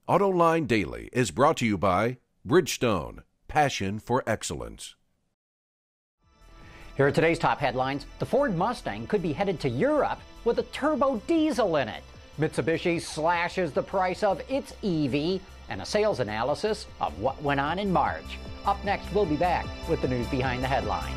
Autoline Daily is brought to you by Bridgestone, passion for excellence. Here are today's top headlines. The Ford Mustang could be headed to Europe with a turbo diesel in it. Mitsubishi slashes the price of its EV, and a sales analysis of what went on in March. Up next, we'll be back with the news behind the headlines.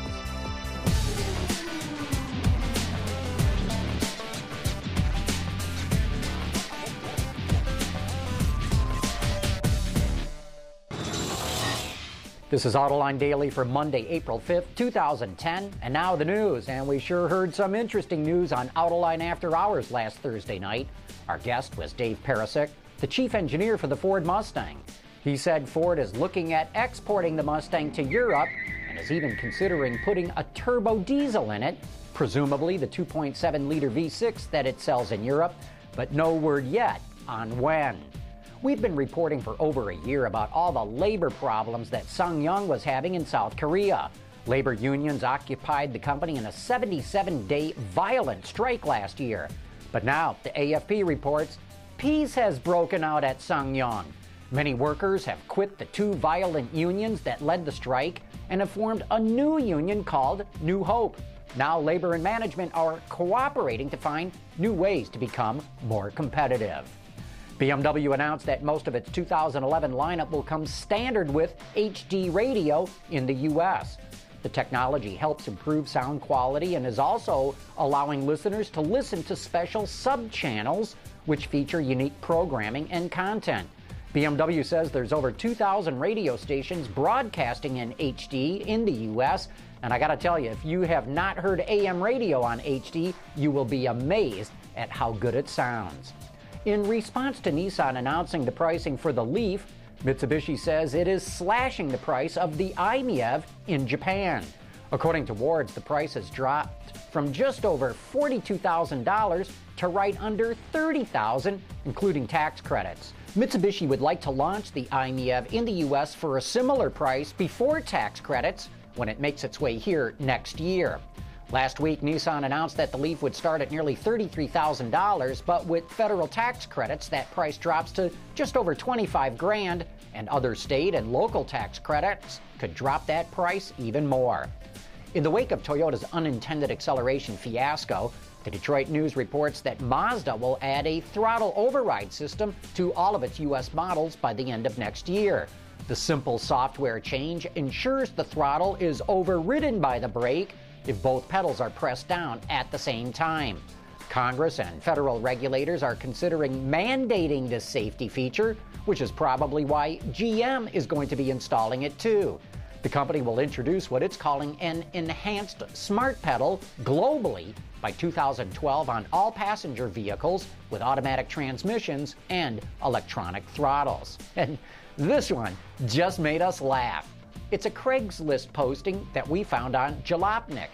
This is Autoline Daily for Monday, April 5th, 2010. And now the news. And we sure heard some interesting news on Autoline After Hours last Thursday night. Our guest was Dave Perisic, the chief engineer for the Ford Mustang. He said Ford is looking at exporting the Mustang to Europe and is even considering putting a turbo diesel in it, presumably the 2.7-liter V6 that it sells in Europe, but no word yet on when. We've been reporting for over a year about all the labor problems that SsangYong was having in South Korea. Labor unions occupied the company in a 77-day violent strike last year. But now, the AFP reports, peace has broken out at SsangYong. Many workers have quit the two violent unions that led the strike and have formed a new union called New Hope. Now labor and management are cooperating to find new ways to become more competitive. BMW announced that most of its 2011 lineup will come standard with HD radio in the U.S. The technology helps improve sound quality and is also allowing listeners to listen to special sub-channels which feature unique programming and content. BMW says there's over 2,000 radio stations broadcasting in HD in the U.S., and I gotta tell you, if you have not heard AM radio on HD, you will be amazed at how good it sounds. In response to Nissan announcing the pricing for the Leaf, Mitsubishi says it is slashing the price of the i-MiEV in Japan. According to Wards, the price has dropped from just over $42,000 to right under $30,000, including tax credits. Mitsubishi would like to launch the i-MiEV in the U.S. for a similar price before tax credits when it makes its way here next year. Last week, Nissan announced that the Leaf would start at nearly $33,000, but with federal tax credits, that price drops to just over $25,000, and other state and local tax credits could drop that price even more. In the wake of Toyota's unintended acceleration fiasco, the Detroit News reports that Mazda will add a throttle override system to all of its U.S. models by the end of next year. The simple software change ensures the throttle is overridden by the brake if both pedals are pressed down at the same time. Congress and federal regulators are considering mandating this safety feature, which is probably why GM is going to be installing it too. The company will introduce what it's calling an enhanced smart pedal globally by 2012 on all passenger vehicles with automatic transmissions and electronic throttles. And this one just made us laugh. It's a Craigslist posting that we found on Jalopnik.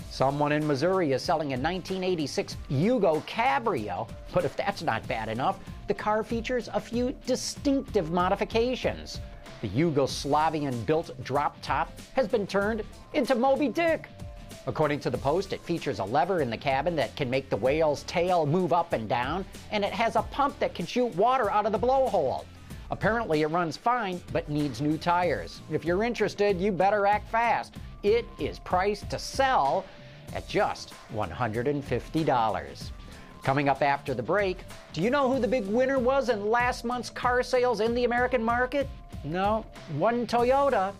Someone in Missouri is selling a 1986 Yugo Cabrio, but if that's not bad enough, the car features a few distinctive modifications. The Yugoslavian-built drop top has been turned into Moby Dick. According to the post, it features a lever in the cabin that can make the whale's tail move up and down, and it has a pump that can shoot water out of the blowhole. Apparently it runs fine, but needs new tires. If you're interested, you better act fast. It is priced to sell at just $150. Coming up after the break, do you know who the big winner was in last month's car sales in the American market? No, one Toyota.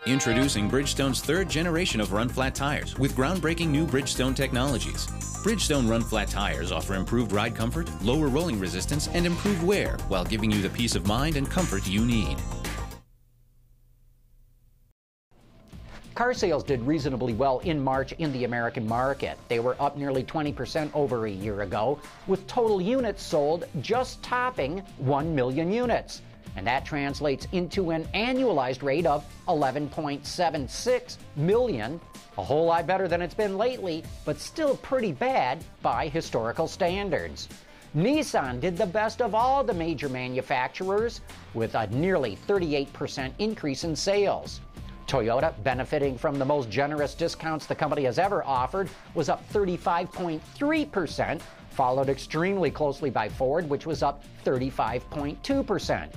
Introducing Bridgestone's third generation of run-flat tires with groundbreaking new Bridgestone technologies. Bridgestone run-flat tires offer improved ride comfort, lower rolling resistance, and improved wear while giving you the peace of mind and comfort you need. Car sales did reasonably well in March in the American market. They were up nearly 20% over a year ago, with total units sold just topping 1 million units. And that translates into an annualized rate of 11.76 million, a whole lot better than it's been lately, but still pretty bad by historical standards. Nissan did the best of all the major manufacturers with a nearly 38% increase in sales. Toyota, benefiting from the most generous discounts the company has ever offered, was up 35.3%, followed extremely closely by Ford, which was up 35.2%.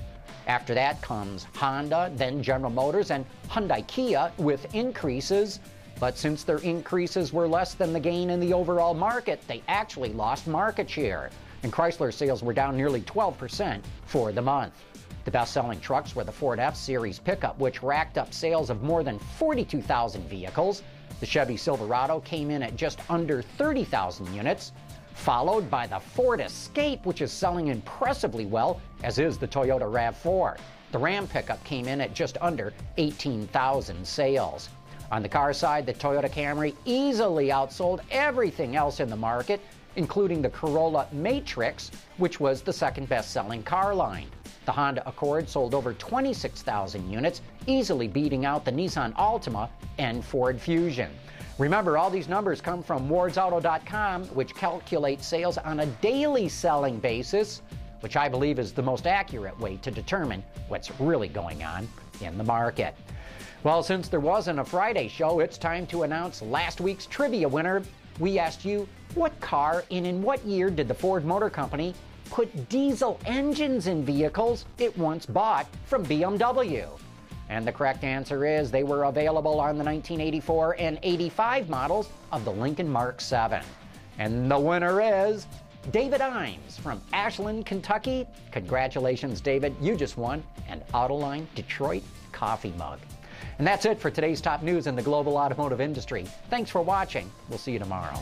After that comes Honda, then General Motors, and Hyundai Kia with increases. But since their increases were less than the gain in the overall market, they actually lost market share. And Chrysler sales were down nearly 12% for the month. The best-selling trucks were the Ford F-Series pickup, which racked up sales of more than 42,000 vehicles. The Chevy Silverado came in at just under 30,000 units, followed by the Ford Escape, which is selling impressively well, as is the Toyota RAV4. The Ram pickup came in at just under 18,000 sales. On the car side, the Toyota Camry easily outsold everything else in the market, including the Corolla Matrix, which was the second best-selling car line. The Honda Accord sold over 26,000 units, easily beating out the Nissan Altima and Ford Fusion. Remember, all these numbers come from wardsauto.com, which calculates sales on a daily selling basis, which I believe is the most accurate way to determine what's really going on in the market. Well, since there wasn't a Friday show, it's time to announce last week's trivia winner. We asked you, what car and in what year did the Ford Motor Company put diesel engines in vehicles it once bought from BMW? And the correct answer is they were available on the 1984 and 85 models of the Lincoln Mark 7. And the winner is David Imes from Ashland, Kentucky. Congratulations, David. You just won an Autoline Detroit coffee mug. And that's it for today's top news in the global automotive industry. Thanks for watching. We'll see you tomorrow.